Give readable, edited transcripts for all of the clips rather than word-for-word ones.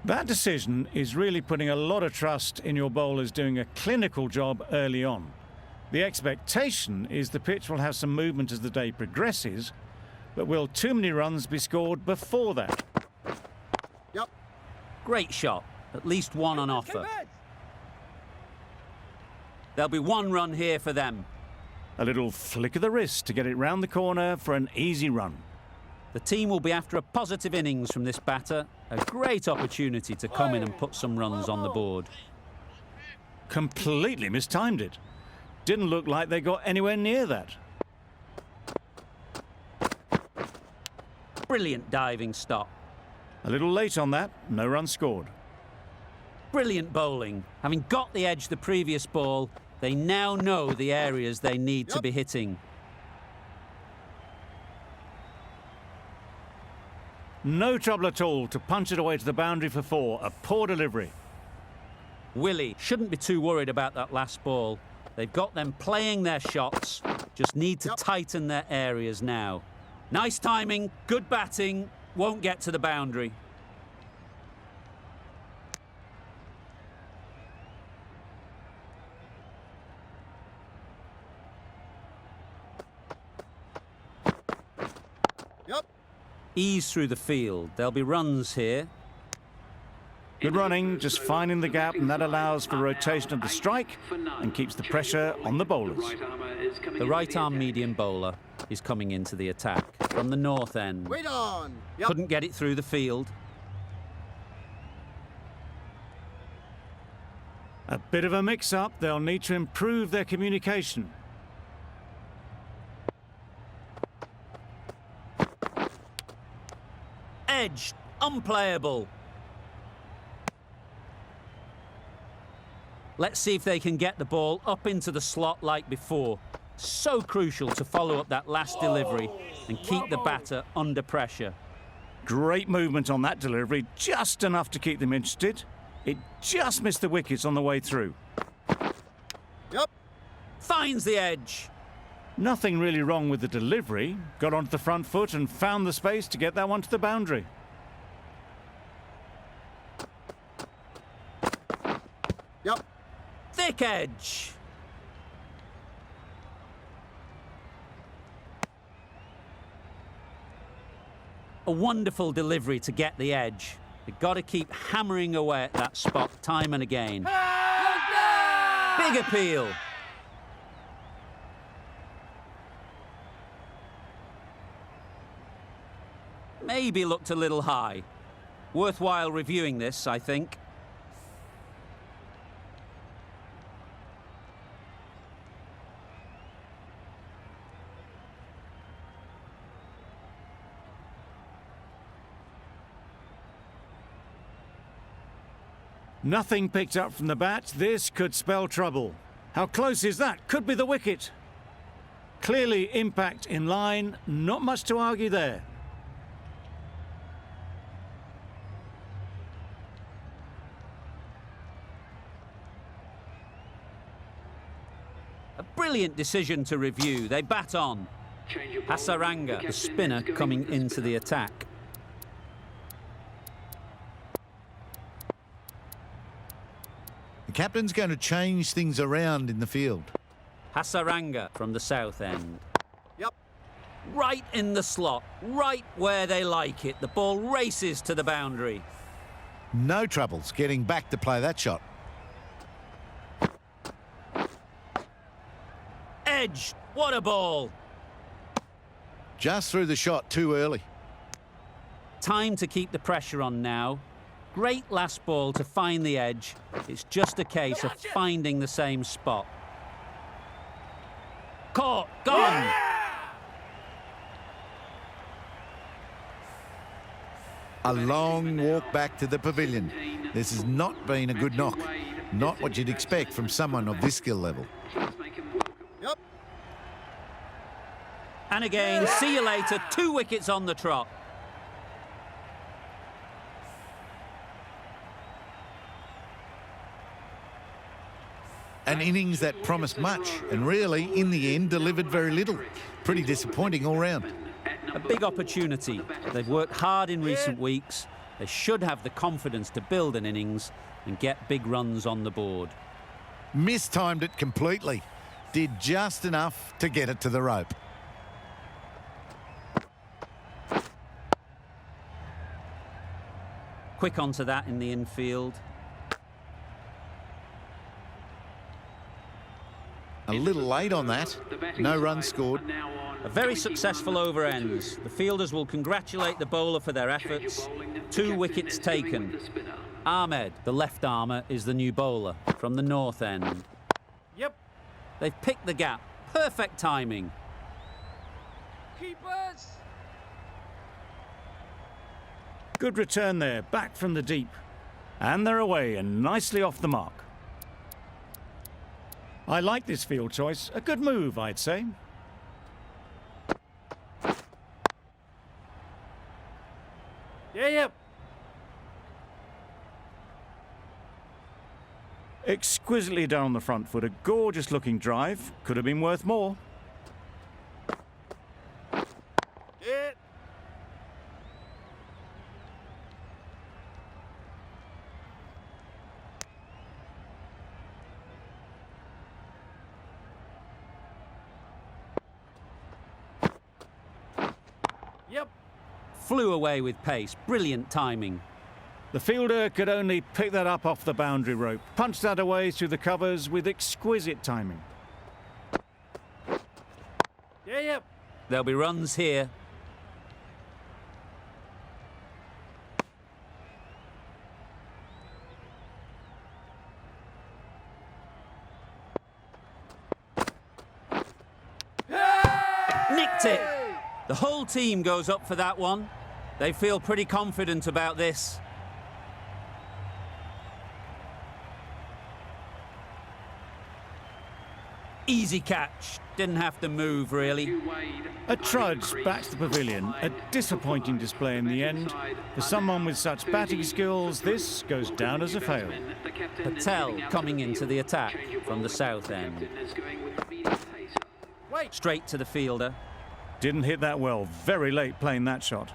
That decision is really putting a lot of trust in your bowlers doing a clinical job early on. The expectation is the pitch will have some movement as the day progresses, but will too many runs be scored before that? Yep. Great shot. At least one on offer. There'll be one run here for them. A little flick of the wrist to get it round the corner for an easy run. The team will be after a positive innings from this batter. A great opportunity to come in and put some runs on the board. Completely mistimed it. Didn't look like they got anywhere near that. Brilliant diving stop. A little late on that, no run scored. Brilliant bowling. Having got the edge the previous ball, they now know the areas they need to be hitting. No trouble at all to punch it away to the boundary for 4. A poor delivery. Willie shouldn't be too worried about that last ball. They've got them playing their shots, just need to tighten their areas now. Nice timing, good batting, won't get to the boundary. Ease through the field. There'll be runs here. Good running, just finding the gap, and that allows for rotation of the strike and keeps the pressure on the bowlers. The right-arm medium bowler is coming into the attack from the north end. Wait on. Couldn't get it through the field. A bit of a mix-up. They'll need to improve their communication. Edge, unplayable. Let's see if they can get the ball up into the slot like before. So crucial to follow up that last delivery and keep the batter under pressure. Great movement on that delivery, just enough to keep them interested. It just missed the wickets on the way through. Finds the edge. Nothing really wrong with the delivery. Got onto the front foot and found the space to get that one to the boundary. Thick edge. A wonderful delivery to get the edge. You've got to keep hammering away at that spot time and again. Big appeal. Maybe looked a little high. Worthwhile reviewing this, I think. Nothing picked up from the bat. This could spell trouble. How close is that? Could be the wicket. Clearly impact in line. Not much to argue there. A brilliant decision to review. They bat on. Hasaranga, the spinner, coming into the attack. The captain's going to change things around in the field. Hasaranga from the south end. Right in the slot, right where they like it. The ball races to the boundary. No troubles getting back to play that shot. Edge, what a ball. Just threw the shot too early. Time to keep the pressure on now. Great last ball to find the edge. It's just a case of finding the same spot. Caught, gone. A long walk back to the pavilion. This has not been a good knock. Not what you'd expect from someone of this skill level. And again, see you later. 2 wickets on the trot. An innings that promised much and really, in the end, delivered very little. Pretty disappointing all round. A big opportunity. They've worked hard in recent weeks. They should have the confidence to build an innings and get big runs on the board. Mistimed it completely. Did just enough to get it to the rope. Quick onto that in the infield. A little late on that. No runs scored. A very successful over ends. The fielders will congratulate the bowler for their efforts. 2 wickets taken. Ahmed, the left armour, is the new bowler from the north end. Yep. They've picked the gap. Perfect timing. Keepers. Good return there, back from the deep. And they're away and nicely off the mark. I like this field choice. A good move, I'd say. Yep. Exquisitely done on the front foot. A gorgeous looking drive. Could have been worth more. It. Yep. Flew away with pace. Brilliant timing. The fielder could only pick that up off the boundary rope. Punched that away through the covers with exquisite timing. Yep. There'll be runs here. Nicked it. The whole team goes up for that one. They feel pretty confident about this. Easy catch. Didn't have to move, really. A trudge back to the pavilion. A disappointing display in the end. For someone with such batting skills, this goes down as a fail. Patel coming into the attack from the south end. Straight to the fielder. Didn't hit that well. Very late playing that shot.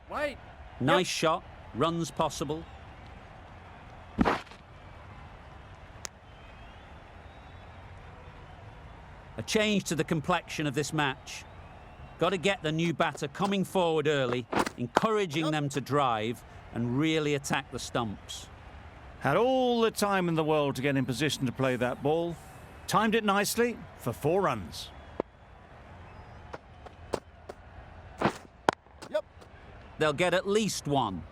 Wait. Nice shot. Runs possible. A change to the complexion of this match. Got to get the new batter coming forward early, encouraging them to drive and really attack the stumps. Had all the time in the world to get in position to play that ball. Timed it nicely for 4 runs. Yep. They'll get at least 1.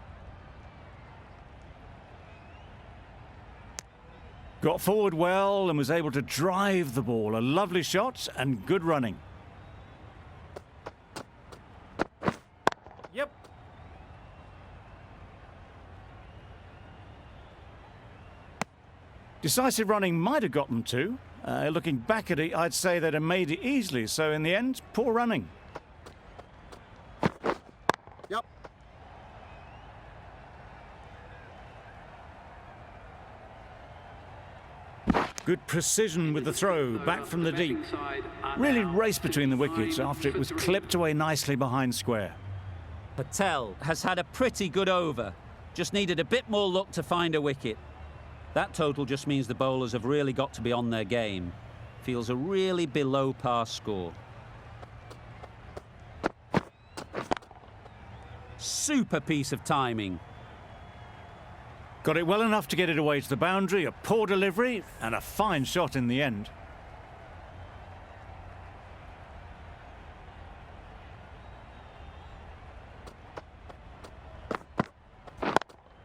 Got forward well and was able to drive the ball. A lovely shot and good running. Yep. Decisive running might have got them too. Looking back at it, I'd say they'd have made it easily. So in the end, poor running. Yep. Good precision with the throw, back from the deep. Really raced between the wickets after it was clipped away nicely behind square. Patel has had a pretty good over. Just needed a bit more luck to find a wicket. That total just means the bowlers have really got to be on their game. Feels a really below par score. Super piece of timing. Got it well enough to get it away to the boundary, a poor delivery and a fine shot in the end.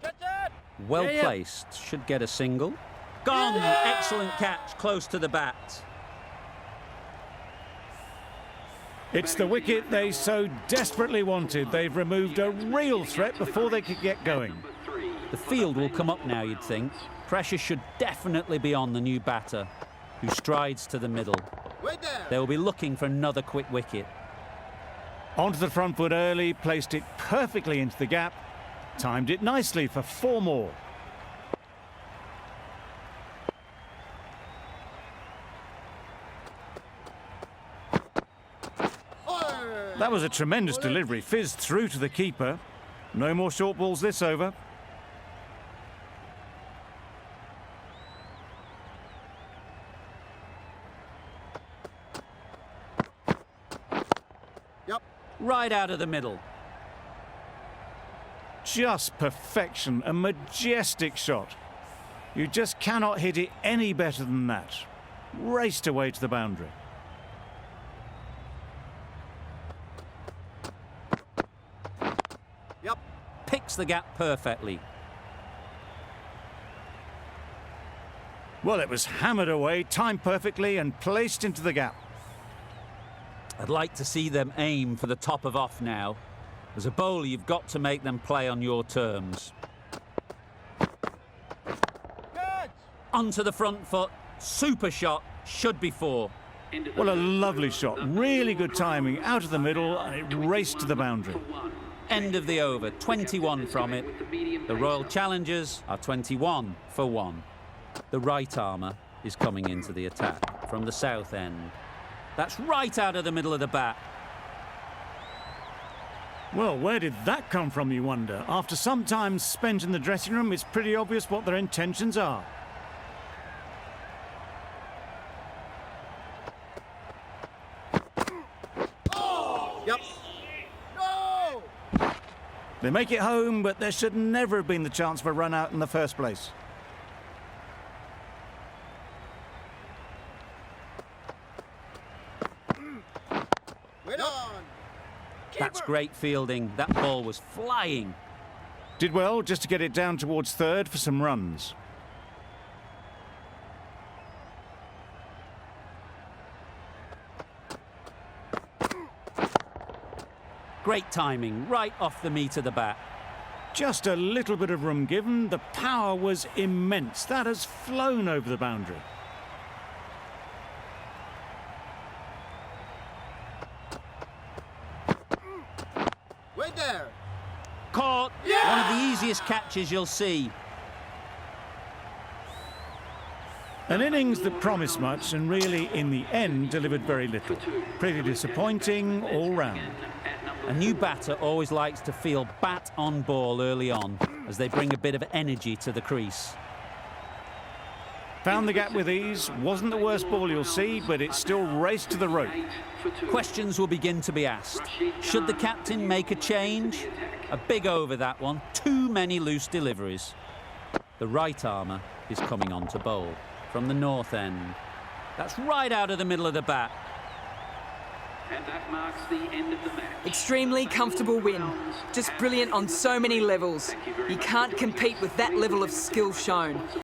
Get that. Well placed. Should get a single. Gone! Excellent catch, close to the bat. It's the wicket they so desperately wanted. They've removed a real threat before they could get going. The field will come up now, you'd think. Pressure should definitely be on the new batter, who strides to the middle. Wait there. They will be looking for another quick wicket. Onto the front foot early, placed it perfectly into the gap. Timed it nicely for 4 more. That was a tremendous delivery. Fizzed through to the keeper. No more short balls this over. Yep. Right out of the middle. Just perfection, a majestic shot. You just cannot hit it any better than that. Raced away to the boundary. Yep. Picks the gap perfectly. Well, it was hammered away, timed perfectly and placed into the gap. I'd like to see them aim for the top of off now. As a bowler, you've got to make them play on your terms. Good. Onto the front foot. Super shot. Should be four. Well, a lovely shot. Really good timing. Out of the middle and it raced to the boundary. End of the over. 21 from it. The Royal Challengers are 21 for 1. The right armour is coming into the attack from the south end. That's right out of the middle of the bat. Well, where did that come from, you wonder? After some time spent in the dressing room, it's pretty obvious what their intentions are. Yep. No! They make it home, but there should never have been the chance for a run out in the first place. Wait on. That's great fielding. That ball was flying. Did well just to get it down towards third for some runs. Great timing, right off the meat of the bat. Just a little bit of room given. The power was immense. That has flown over the boundary. Wait there. Caught. Yeah! One of the easiest catches you'll see. An innings that promised much and really, in the end, delivered very little. Pretty disappointing all round. A new batter always likes to feel bat on ball early on as they bring a bit of energy to the crease. Found the gap with ease. Wasn't the worst ball you'll see, but it still raced to the rope. Questions will begin to be asked. Should the captain make a change? A big over, that one. Too many loose deliveries. The right armour is coming on to bowl from the north end. That's right out of the middle of the bat. And that marks the end of the match. Extremely comfortable win. Just brilliant on so many levels. You can't compete with that level of skill shown.